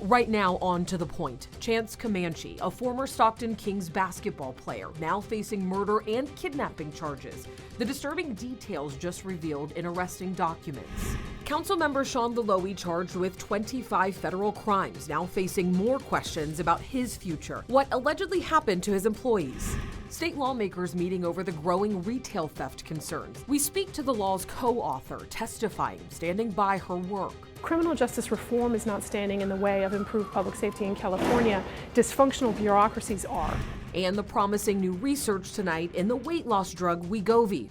Right now, on to the point. Chance Comanche, a former Stockton Kings basketball player, now facing murder and kidnapping charges. The disturbing details just revealed in arresting documents. Councilmember Sean Laloe charged with 25 federal crimes, now facing more questions about his future. What allegedly happened to his employees? State lawmakers meeting over the growing retail theft concerns. We speak to the law's co-author, testifying, standing by her work. Criminal justice reform is not standing in the way of improved public safety in California. Dysfunctional bureaucracies are. And the promising new research tonight in the weight loss drug Wegovy.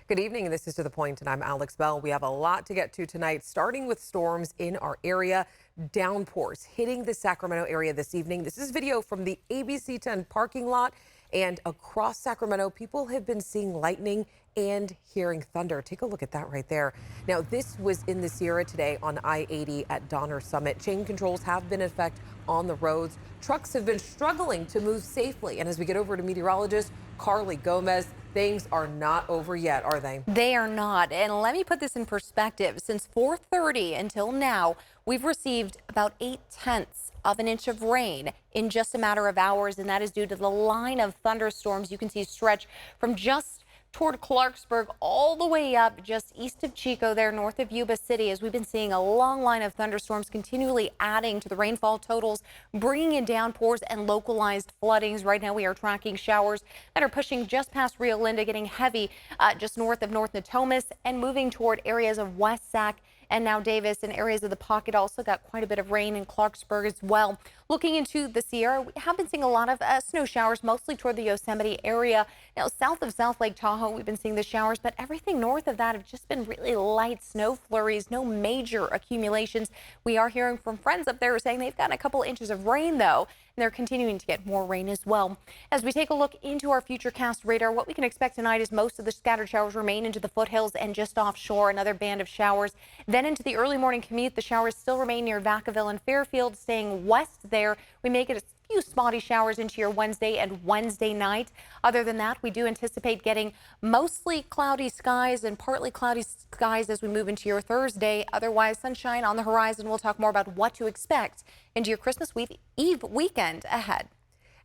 Good evening, this is To The Point, and I'm Alex Bell. We have a lot to get to tonight, starting with storms in our area. Downpours hitting the Sacramento area this evening. This is video from the ABC 10 parking lot, and across Sacramento, people have been seeing lightning and hearing thunder. Take a look at that right there. Now, this was in the Sierra today on I-80 at Donner Summit. Chain controls have been in effect on the roads. Trucks have been struggling to move safely. And as we get over to meteorologist Carly Gomez, things are not over yet, are they? They are not. And let me put this in perspective. Since 4:30 until now, we've received about 0.8 of an inch of rain in just a matter of hours. And that is due to the line of thunderstorms you can see stretch from just toward Clarksburg all the way up just east of Chico there north of Yuba City, as we've been seeing a long line of thunderstorms continually adding to the rainfall totals, bringing in downpours and localized floodings. Right now we are tracking showers that are pushing just past Rio Linda, getting heavy just north of North Natomas and moving toward areas of West Sac and now Davis, and areas of the pocket also got quite a bit of rain in Clarksburg as well. Looking into the Sierra, we have been seeing a lot of snow showers, mostly toward the Yosemite area. Now, south of South Lake Tahoe, we've been seeing the showers, but everything north of that have just been really light snow flurries, no major accumulations. We are hearing from friends up there saying they've gotten a couple inches of rain, though, and they're continuing to get more rain as well. As we take a look into our futurecast radar, what we can expect tonight is most of the scattered showers remain into the foothills and just offshore, another band of showers. Then into the early morning commute, the showers still remain near Vacaville and Fairfield, staying west there. We may get a few spotty showers into your Wednesday and Wednesday night. Other than that, we do anticipate getting mostly cloudy skies and partly cloudy skies as we move into your Thursday. Otherwise, sunshine on the horizon. We'll talk more about what to expect into your Christmas Eve weekend ahead.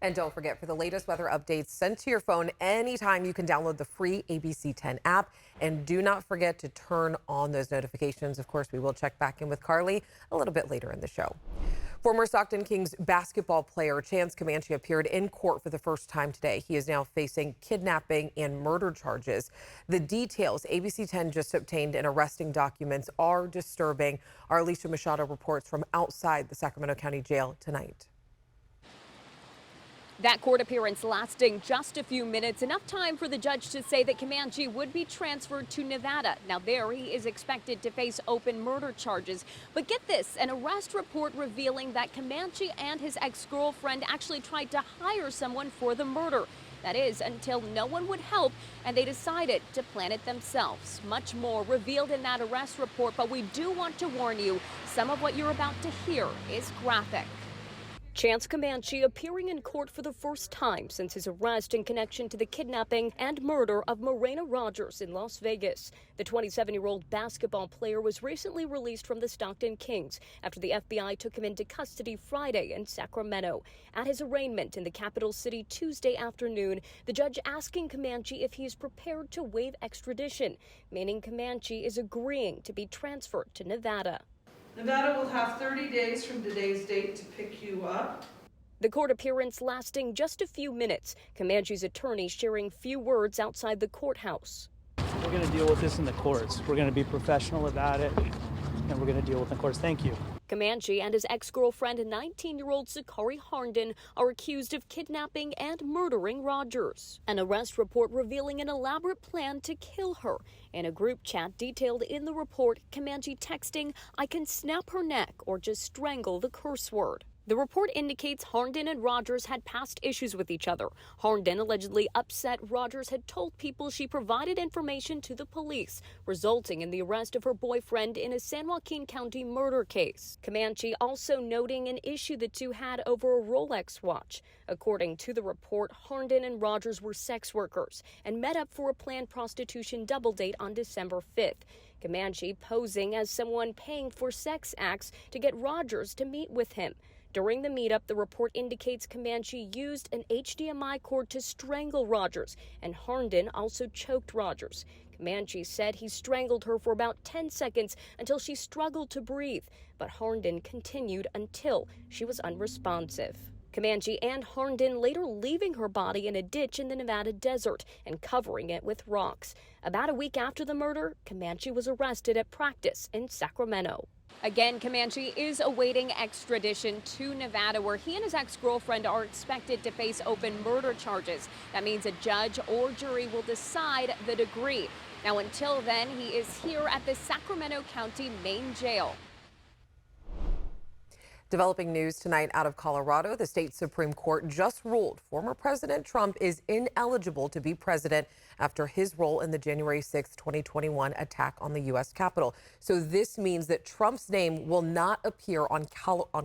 And don't forget, for the latest weather updates sent to your phone anytime, you can download the free ABC 10 app. And do not forget to turn on those notifications. Of course, we will check back in with Carly a little bit later in the show. Former Stockton Kings basketball player Chance Comanche appeared in court for the first time today. He is now facing kidnapping and murder charges. The details ABC 10 just obtained in arresting documents are disturbing. Our Alicia Machado reports from outside the Sacramento County Jail tonight. That court appearance lasting just a few minutes, enough time for the judge to say that Comanche would be transferred to Nevada. Now there he is expected to face open murder charges. But get this, an arrest report revealing that Comanche and his ex-girlfriend actually tried to hire someone for the murder. That is, until no one would help and they decided to plan it themselves. Much more revealed in that arrest report, but we do want to warn you, some of what you're about to hear is graphic. Chance Comanche appearing in court for the first time since his arrest in connection to the kidnapping and murder of Morena Rogers in Las Vegas. The 27-year-old basketball player was recently released from the Stockton Kings after the FBI took him into custody Friday in Sacramento. At his arraignment in the capital city Tuesday afternoon, the judge asking Comanche if he is prepared to waive extradition, meaning Comanche is agreeing to be transferred to Nevada. Nevada will have 30 days from today's date to pick you up. The court appearance lasting just a few minutes. Comanche's attorney sharing few words outside the courthouse. We're going to deal with this in the courts. We're going to be professional about it, and we're going to deal with it in the courts. Thank you. Comanche and his ex-girlfriend, 19-year-old Sakari Harnden, are accused of kidnapping and murdering Rogers. An arrest report revealing an elaborate plan to kill her. In a group chat detailed in the report, Comanche texting, "I can snap her neck or just strangle the curse word." The report indicates Harnden and Rogers had past issues with each other. Harnden allegedly upset Rogers had told people she provided information to the police, resulting in the arrest of her boyfriend in a San Joaquin County murder case. Comanche also noting an issue the two had over a Rolex watch. According to the report, Harnden and Rogers were sex workers and met up for a planned prostitution double date on December 5th. Comanche posing as someone paying for sex acts to get Rogers to meet with him. During the meetup, the report indicates Comanche used an HDMI cord to strangle Rogers, and Harnden also choked Rogers. Comanche said he strangled her for about 10 seconds until she struggled to breathe, but Harnden continued until she was unresponsive. Comanche and Harnden later leaving her body in a ditch in the Nevada desert and covering it with rocks. About a week after the murder, Comanche was arrested at practice in Sacramento. Again, Comanche is awaiting extradition to Nevada, where he and his ex-girlfriend are expected to face open murder charges. That means a judge or jury will decide the degree. Now, until then, he is here at the Sacramento County Main Jail. Developing news tonight out of Colorado, the state Supreme Court just ruled former President Trump is ineligible to be president after his role in the January 6, 2021 attack on the U.S. Capitol. So this means that Trump's name will not appear on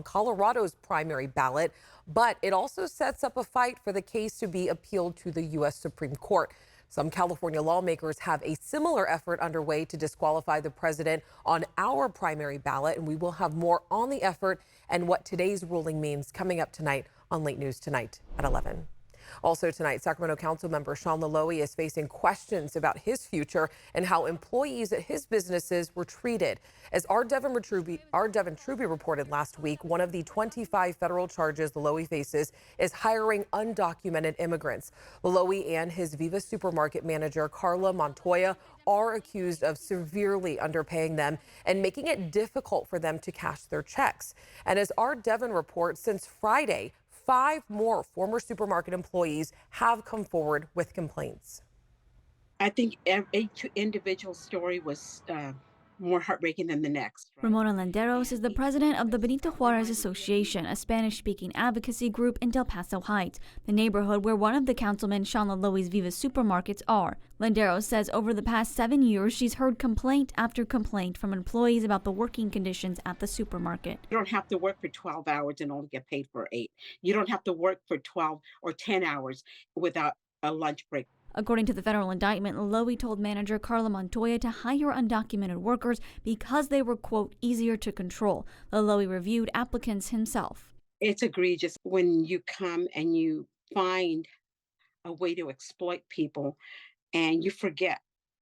Colorado's primary ballot, but it also sets up a fight for the case to be appealed to the U.S. Supreme Court. Some California lawmakers have a similar effort underway to disqualify the president on our primary ballot, and we will have more on the effort and what today's ruling means coming up tonight on Late News Tonight at 11. Also tonight, Sacramento Council member Sean Laloie is facing questions about his future and how employees at his businesses were treated. As our Devin Truby reported last week, one of the 25 federal charges Laloie faces is hiring undocumented immigrants. Laloie and his Viva supermarket manager, Carla Montoya, are accused of severely underpaying them and making it difficult for them to cash their checks. And as our Devin reports, since Friday, 5 more former supermarket employees have come forward with complaints. I think each individual story was more heartbreaking than the next. Ramona Landeros is the president of the Benito Juarez Association, a Spanish-speaking advocacy group in Del Paso Heights, the neighborhood where one of the councilman Sean Laloie's Viva supermarkets are. Landeros says over the past 7 years, she's heard complaint after complaint from employees about the working conditions at the supermarket. You don't have to work for 12 hours and only get paid for 8. You don't have to work for 12 or 10 hours without a lunch break. According to the federal indictment, Laloie told manager Carla Montoya to hire undocumented workers because they were, quote, easier to control. Laloie reviewed applicants himself. It's egregious when you come and you find a way to exploit people and you forget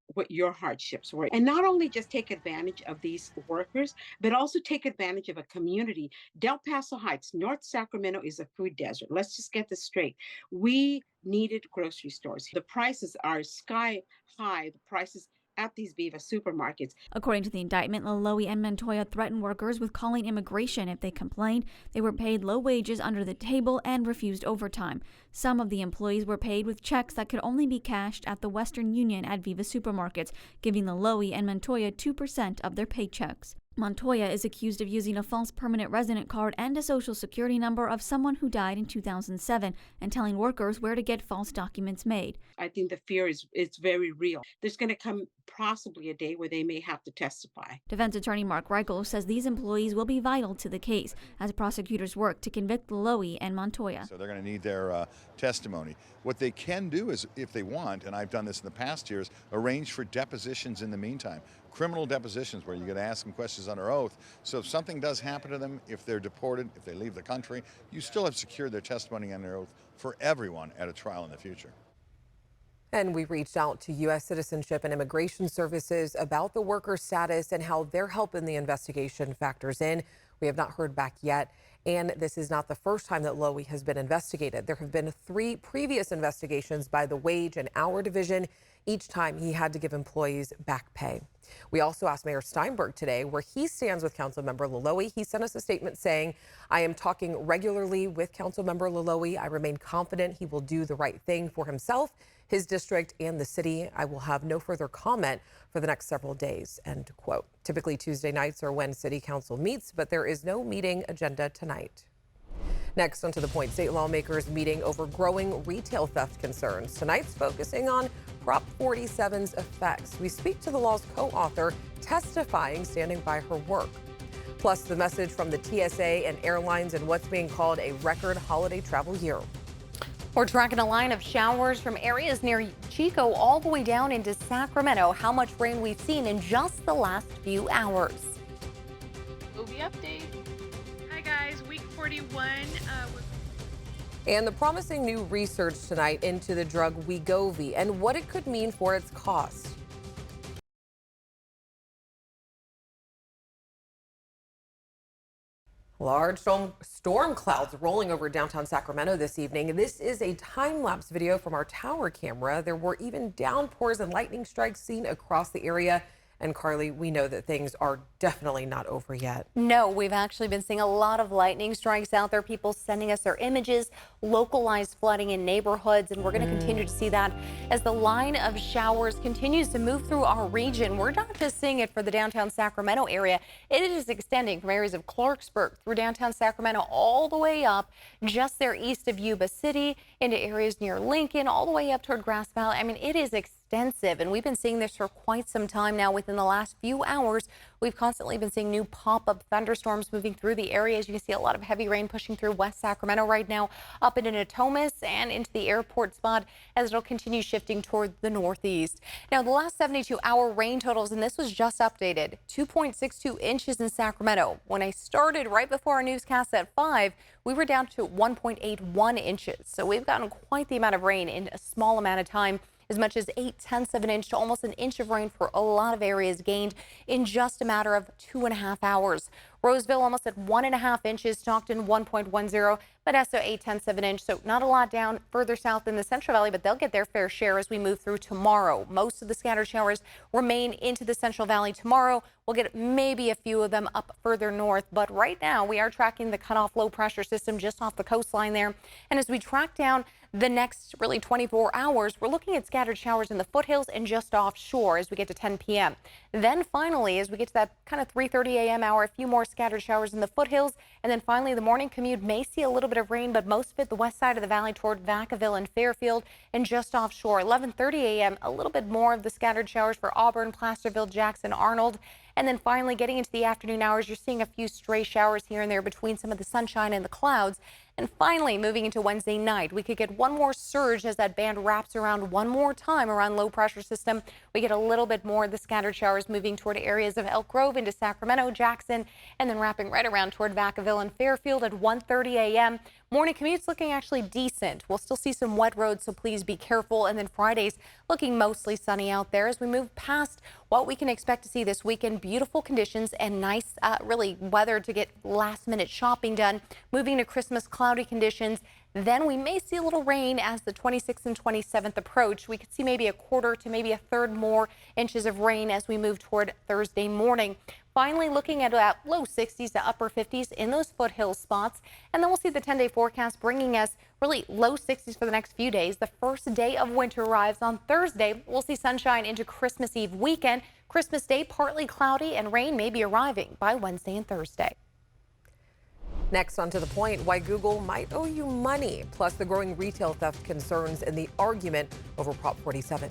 what your hardships were. And not only just take advantage of these workers, but also take advantage of a community. Del Paso Heights, North Sacramento is a food desert. Let's just get this straight. We needed grocery stores. The prices are sky high, the prices at these Viva supermarkets. According to the indictment, Laloie and Montoya threatened workers with calling immigration if they complained. They were paid low wages under the table and refused overtime. Some of the employees were paid with checks that could only be cashed at the Western Union at Viva supermarkets, giving Laloie and Montoya 2% of their paychecks. Montoya is accused of using a false permanent resident card and a social security number of someone who died in 2007 and telling workers where to get false documents made. I think the fear is very real. There's going to come possibly a day where they may have to testify. Defense attorney Mark Reichel says these employees will be vital to the case as prosecutors work to convict Laloie and Montoya. So they're going to need their testimony. What they can do is, if they want, and I've done this in the past years, arrange for depositions in the meantime. Criminal depositions where you get to ask them questions under oath. So if something does happen to them, if they're deported, if they leave the country, you still have secured their testimony under oath for everyone at a trial in the future. And we reached out to U.S. Citizenship and Immigration Services about the worker status and how their help in the investigation factors in. We have not heard back yet. And this is not the first time that Laloie has been investigated. There have been 3 previous investigations by the Wage and Hour Division. Each time he had to give employees back pay. We also asked Mayor Steinberg today where he stands with Councilmember Laloie. He sent us a statement saying, I am talking regularly with Councilmember Laloie. I remain confident he will do the right thing for himself, his district, and the city. I will have no further comment for the next several days, end quote. Typically Tuesday nights are when City Council meets, but there is no meeting agenda tonight. Next, onto the point, state lawmakers meeting over growing retail theft concerns. Tonight's focusing on Prop 47's effects. We speak to the law's co-author, testifying, standing by her work. Plus, the message from the TSA and airlines and what's being called a record holiday travel year. We're tracking a line of showers from areas near Chico all the way down into Sacramento. How much rain we've seen in just the last few hours. Movie update. Hi guys, week 41. And the promising new research tonight into the drug Wegovy and what it could mean for its cost. Large storm clouds rolling over downtown Sacramento this evening. This is a time-lapse video from our tower camera. There were even downpours and lightning strikes seen across the area. And Carly, we know that things are definitely not over yet. No, we've actually been seeing a lot of lightning strikes out there. People sending us their images, localized flooding in neighborhoods, and we're going to continue to see that as the line of showers continues to move through our region. We're not just seeing it for the downtown Sacramento area. It is extending from areas of Clarksburg through downtown Sacramento all the way up just there east of Yuba City into areas near Lincoln, all the way up toward Grass Valley. I mean, it is extensive, and we've been seeing this for quite some time now. Within the last few hours, we've constantly been seeing new pop-up thunderstorms moving through the areas. You can see a lot of heavy rain pushing through West Sacramento right now, up into Natomas and into the airport spot as it'll continue shifting toward the northeast. Now, the last 72-hour rain totals, and this was just updated, 2.62 inches in Sacramento. When I started right before our newscast at 5, we were down to 1.81 inches. So we've gotten quite the amount of rain in a small amount of time. As much as 0.8 of an inch to almost an inch of rain for a lot of areas gained in just a matter of 2.5 hours. Roseville almost at 1.5 inches, Stockton 1.10, Modesto 0.8 of an inch. So not a lot down further south in the Central Valley, but they'll get their fair share as we move through tomorrow. Most of the scattered showers remain into the Central Valley tomorrow. We'll get maybe a few of them up further north, but right now we are tracking the cutoff low pressure system just off the coastline there. And as we track down the next really 24 hours, we're looking at scattered showers in the foothills and just offshore as we get to 10 p.m. Then finally, as we get to that kind of 3:30 a.m. hour, a few more scattered showers in the foothills. And then finally, the morning commute may see a little bit of rain, but most of it the west side of the valley toward Vacaville and Fairfield and just offshore. 11:30 a.m., a little bit more of the scattered showers for Auburn, Placerville, Jackson, Arnold. And then finally, getting into the afternoon hours, you're seeing a few stray showers here and there between some of the sunshine and the clouds. And finally, moving into Wednesday night, we could get one more surge as that band wraps around one more time around low pressure system. We get a little bit more of the scattered showers moving toward areas of Elk Grove into Sacramento, Jackson, and then wrapping right around toward Vacaville and Fairfield at 1:30 a.m. Morning commutes looking actually decent. We'll still see some wet roads, so please be careful. And then Friday's looking mostly sunny out there as we move past what we can expect to see this weekend. Beautiful conditions and nice, really weather to get last minute shopping done. Moving to Christmas, cloudy conditions. Then we may see a little rain as the 26th and 27th approach. We could see maybe a quarter to maybe a third more inches of rain as we move toward Thursday morning. Finally, looking at low 60s to upper 50s in those foothill spots. And then we'll see the 10-day forecast bringing us really low 60s for the next few days. The first day of winter arrives on Thursday. We'll see sunshine into Christmas Eve weekend. Christmas Day, partly cloudy, and rain may be arriving by Wednesday and Thursday. Next, on To the Point, why Google might owe you money, plus the growing retail theft concerns and the argument over Prop 47.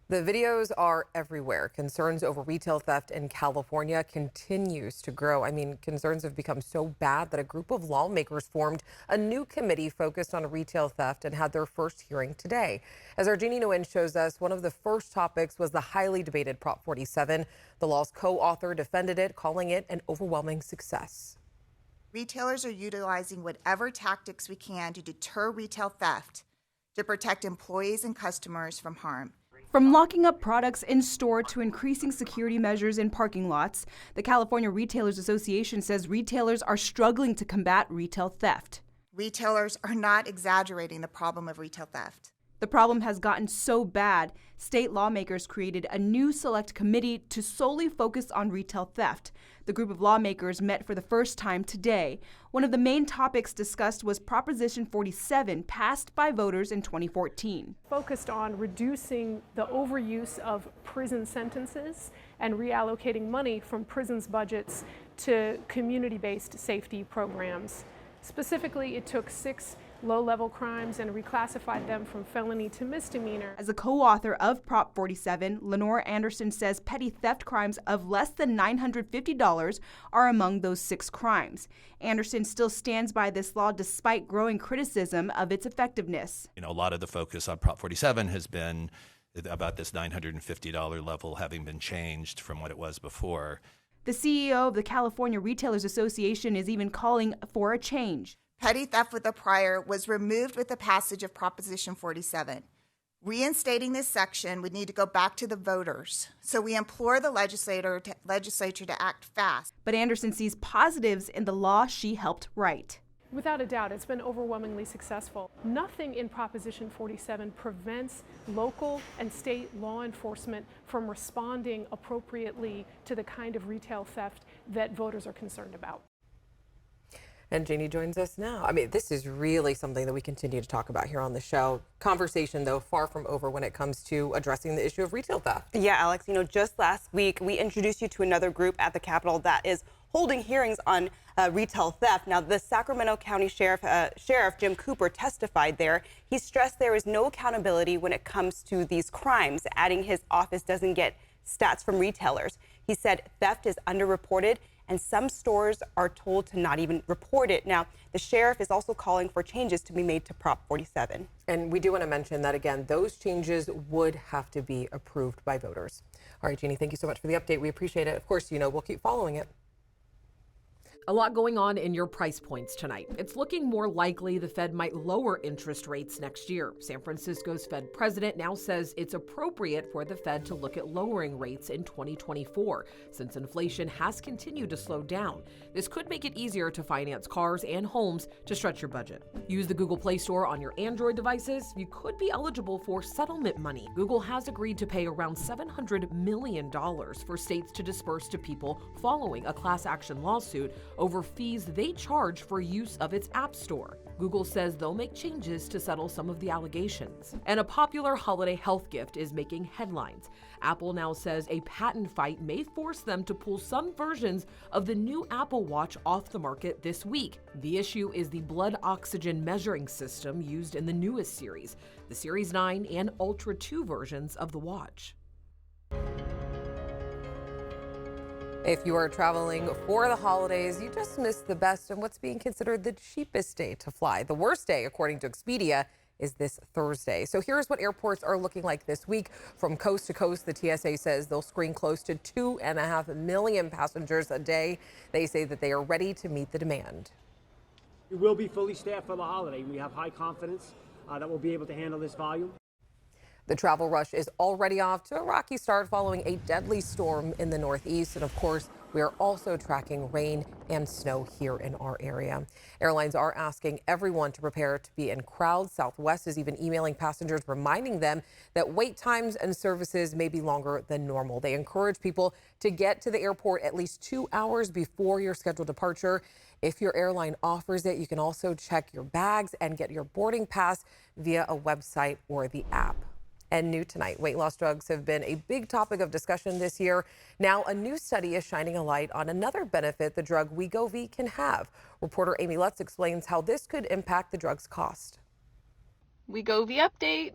The videos are everywhere. Concerns over retail theft in California continues to grow. I mean, concerns have become so bad that a group of lawmakers formed a new committee focused on retail theft and had their first hearing today. As our Jeannie Nguyen shows us, one of the first topics was the highly debated Prop 47. The law's co-author defended it, calling it an overwhelming success. Retailers are utilizing whatever tactics we can to deter retail theft, to protect employees and customers from harm. From locking up products in store to increasing security measures in parking lots, the California Retailers Association says retailers are struggling to combat retail theft. Retailers are not exaggerating the problem of retail theft. The The problem has gotten so bad, state lawmakers created a new select committee to solely focus on retail theft. The group of lawmakers met for the first time today. One of the main topics discussed was Proposition 47, passed by voters in 2014. Focused on reducing the overuse of prison sentences and reallocating money from prisons' budgets to community-based safety programs. Specifically, it took 6 low-level crimes and reclassified them from felony to misdemeanor. As a co-author of Prop 47, Lenore Anderson says petty theft crimes of less than $950 are among those 6 crimes. Anderson still stands by this law despite growing criticism of its effectiveness. A lot of the focus on Prop 47 has been about this $950 level having been changed from what it was before. The CEO of the California Retailers Association is even calling for a change. Petty theft with a prior was removed with the passage of Proposition 47. Reinstating this section would need to go back to the voters. So we implore the legislature to act fast. But Anderson sees positives in the law she helped write. Without a doubt, it's been overwhelmingly successful. Nothing in Proposition 47 prevents local and state law enforcement from responding appropriately to the kind of retail theft that voters are concerned about. And Janie joins us now. I mean, this is really something that we continue to talk about here on the show. Conversation, though, far from over when it comes to addressing the issue of retail theft. Yeah, Alex, just last week we introduced you to another group at the Capitol that is holding hearings on retail theft. Now, the Sacramento County Sheriff Jim Cooper testified there. He stressed there is no accountability when it comes to these crimes, adding his office doesn't get stats from retailers. He said theft is underreported and some stores are told to not even report it. Now, the sheriff is also calling for changes to be made to Prop 47. And we do want to mention that, again, those changes would have to be approved by voters. All right, Jeannie, thank you so much for the update. We appreciate it. Of course, we'll keep following it. A lot going on in your price points tonight. It's looking more likely the Fed might lower interest rates next year. San Francisco's Fed president now says it's appropriate for the Fed to look at lowering rates in 2024, since inflation has continued to slow down. This could make it easier to finance cars and homes to stretch your budget. Use the Google Play Store on your Android devices. You could be eligible for settlement money. Google has agreed to pay around $700 million for states to disperse to people following a class action lawsuit over fees they charge for use of its App Store. Google says they'll make changes to settle some of the allegations. And a popular holiday health gift is making headlines. Apple now says a patent fight may force them to pull some versions of the new Apple Watch off the market this week. The issue is the blood oxygen measuring system used in the newest series, the Series 9 and Ultra 2 versions of the watch. If you are traveling for the holidays, you just missed the best and what's being considered the cheapest day to fly. The worst day, according to Expedia, is this Thursday. So here's what airports are looking like this week. From coast to coast, the TSA says they'll screen close to 2.5 million passengers a day. They say that they are ready to meet the demand. We will be fully staffed for the holiday. We have high confidence that we'll be able to handle this volume. The travel rush is already off to a rocky start following a deadly storm in the Northeast. And of course, we are also tracking rain and snow here in our area. Airlines are asking everyone to prepare to be in crowds. Southwest is even emailing passengers, reminding them that wait times and services may be longer than normal. They encourage people to get to the airport at least 2 hours before your scheduled departure. If your airline offers it, you can also check your bags and get your boarding pass via a website or the app. And new tonight, weight loss drugs have been a big topic of discussion this year. Now, a new study is shining a light on another benefit the drug Wegovy can have. Reporter Amy Lutz explains how this could impact the drug's cost. Wegovy update.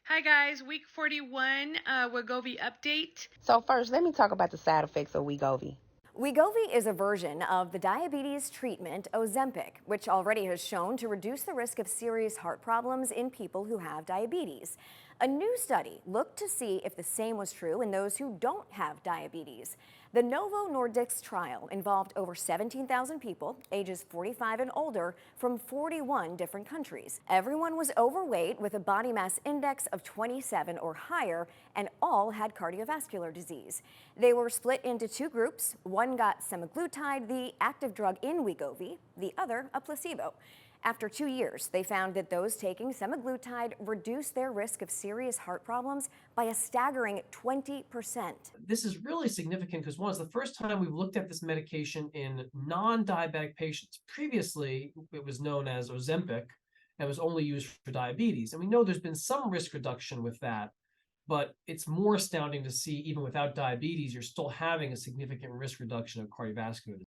Hi guys, week 41 Wegovy update. So first, let me talk about the side effects of Wegovy. Wegovy is a version of the diabetes treatment Ozempic, which already has shown to reduce the risk of serious heart problems in people who have diabetes. A new study looked to see if the same was true in those who don't have diabetes. The Novo Nordisk trial involved over 17,000 people, ages 45 and older, from 41 different countries. Everyone was overweight with a body mass index of 27 or higher, and all had cardiovascular disease. They were split into 2 groups. One got semaglutide, the active drug in Wegovy, the other a placebo. After 2 years, they found that those taking semaglutide reduced their risk of serious heart problems by a staggering 20%. This is really significant because one, it's the first time we've looked at this medication in non-diabetic patients. Previously, it was known as Ozempic and was only used for diabetes. And we know there's been some risk reduction with that, but it's more astounding to see even without diabetes, you're still having a significant risk reduction of cardiovascular disease.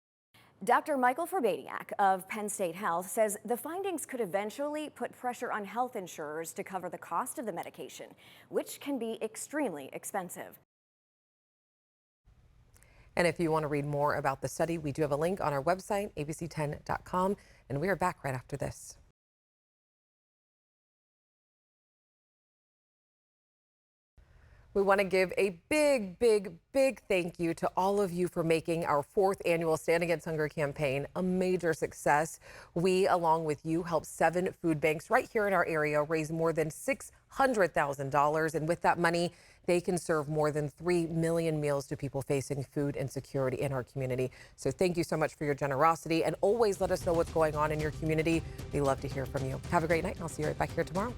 Dr. Michael Verbadiak of Penn State Health says the findings could eventually put pressure on health insurers to cover the cost of the medication, which can be extremely expensive. And if you want to read more about the study, we do have a link on our website, abc10.com, and we are back right after this. We want to give a big thank you to all of you for making our 4th annual Stand Against Hunger campaign a major success. We, along with you, helped 7 food banks right here in our area raise more than $600,000. And with that money, they can serve more than 3 million meals to people facing food insecurity in our community. So thank you so much for your generosity, and always let us know what's going on in your community. We love to hear from you. Have a great night, and I'll see you right back here tomorrow.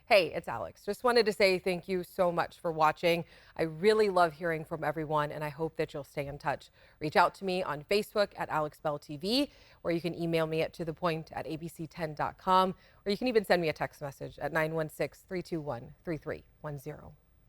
Hey, it's Alex. Just wanted to say thank you so much for watching. I really love hearing from everyone, and I hope that you'll stay in touch. Reach out to me on Facebook at AlexBellTV, or you can email me at tothepoint@abc10.com, or you can even send me a text message at 916-321-3310.